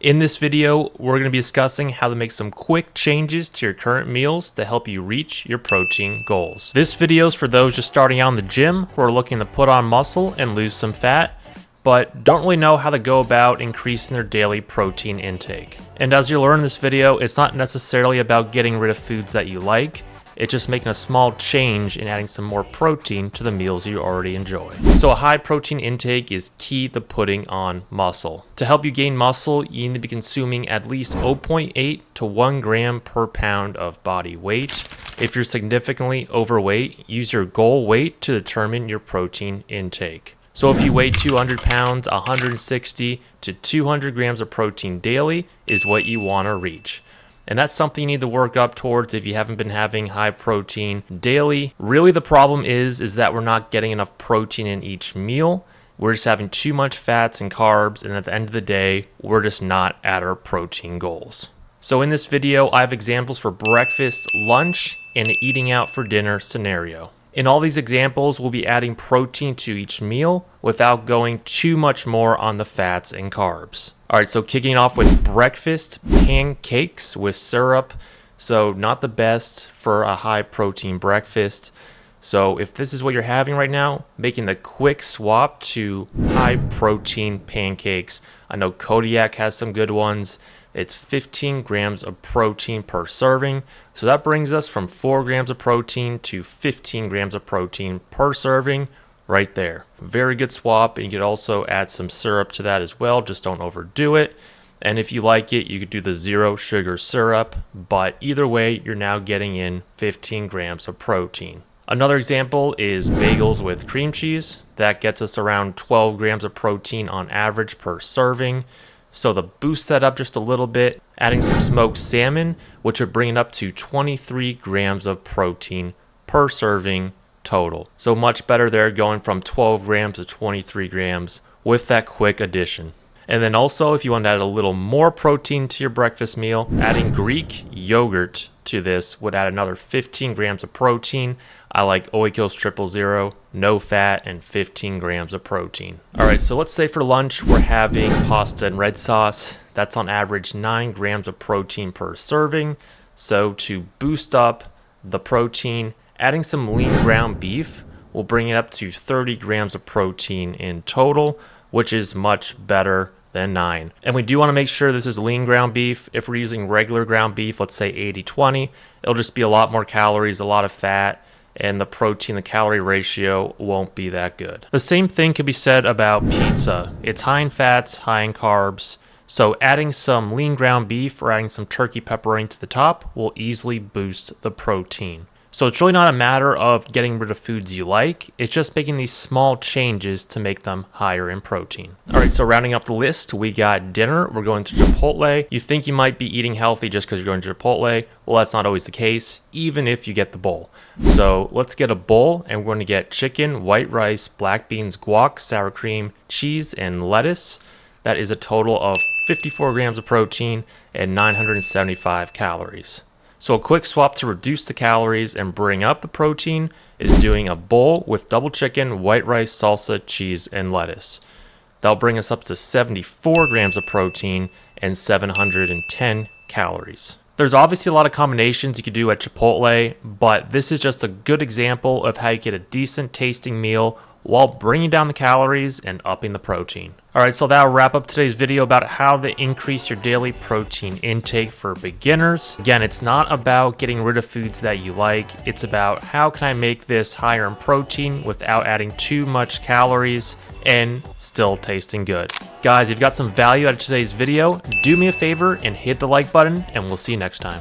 In this video, we're going to be discussing how to make some quick changes to your current meals to help you reach your protein goals. This video is for those just starting out in the gym who are looking to put on muscle and lose some fat, but don't really know how to go about increasing their daily protein intake. And as you'll learn in this video, it's not necessarily about getting rid of foods that you like. It's just making a small change and adding some more protein to the meals you already enjoy. So a high protein intake is key to putting on muscle. To help you gain muscle, you need to be consuming at least 0.8 to 1 gram per pound of body weight. If you're significantly overweight, use your goal weight to determine your protein intake. So if you weigh 200 pounds, 160 to 200 grams of protein daily is what you want to reach. And that's something you need to work up towards if you haven't been having high protein daily. Really the problem is that we're not getting enough protein in each meal. We're just having too much fats and carbs, and at the end of the day, we're just not at our protein goals. So in this video, I have examples for breakfast, lunch, and an eating out for dinner scenario. In all these examples, we'll be adding protein to each meal without going too much more on the fats and carbs. All right, so kicking off with breakfast, pancakes with syrup. So not the best for a high protein breakfast. So if this is what you're having right now, making the quick swap to high protein pancakes. I know Kodiak has some good ones. It's 15 grams of protein per serving. So that brings us from 4 grams of protein to 15 grams of protein per serving right there. Very good swap. And you could also add some syrup to that as well. Just don't overdo it. And if you like it, you could do the 0 sugar syrup. But either way, you're now getting in 15 grams of protein. Another example is bagels with cream cheese. That gets us around 12 grams of protein on average per serving. So to boost that up just a little bit, adding some smoked salmon, which would bring it up to 23 grams of protein per serving total. So much better there, going from 12 grams to 23 grams with that quick addition. And then also, if you want to add a little more protein to your breakfast meal, adding Greek yogurt to this would add another 15 grams of protein. I like Oikos 000, no fat, and 15 grams of protein. All right, so let's say for lunch, we're having pasta and red sauce. That's on average 9 grams of protein per serving. So to boost up the protein, adding some lean ground beef will bring it up to 30 grams of protein in total, which is much better than 9. And we do want to make sure this is lean ground beef. If we're using regular ground beef, let's say 80-20, it'll just be a lot more calories, a lot of fat, and the protein to calorie ratio won't be that good. The same thing could be said about pizza. It's high in fats, high in carbs. So adding some lean ground beef or adding some turkey pepperoni to the top will easily boost the protein. So it's really not a matter of getting rid of foods you like. It's just making these small changes to make them higher in protein. All right, so rounding up the list, we got dinner. We're going to Chipotle. You think you might be eating healthy just because you're going to Chipotle. Well, that's not always the case, even if you get the bowl. So let's get a bowl, and we're going to get chicken, white rice, black beans, guac, sour cream, cheese, and lettuce. That is a total of 54 grams of protein and 975 calories. So a quick swap to reduce the calories and bring up the protein is doing a bowl with double chicken, white rice, salsa, cheese, and lettuce. That'll bring us up to 74 grams of protein and 710 calories. There's obviously a lot of combinations you could do at Chipotle, but this is just a good example of how you get a decent tasting meal while bringing down the calories and upping the protein. All right, so that'll wrap up today's video about how to increase your daily protein intake for beginners. Again, it's not about getting rid of foods that you like. It's about how can I make this higher in protein without adding too much calories and still tasting good. Guys, if you got some value out of today's video, do me a favor and hit the like button, and we'll see you next time.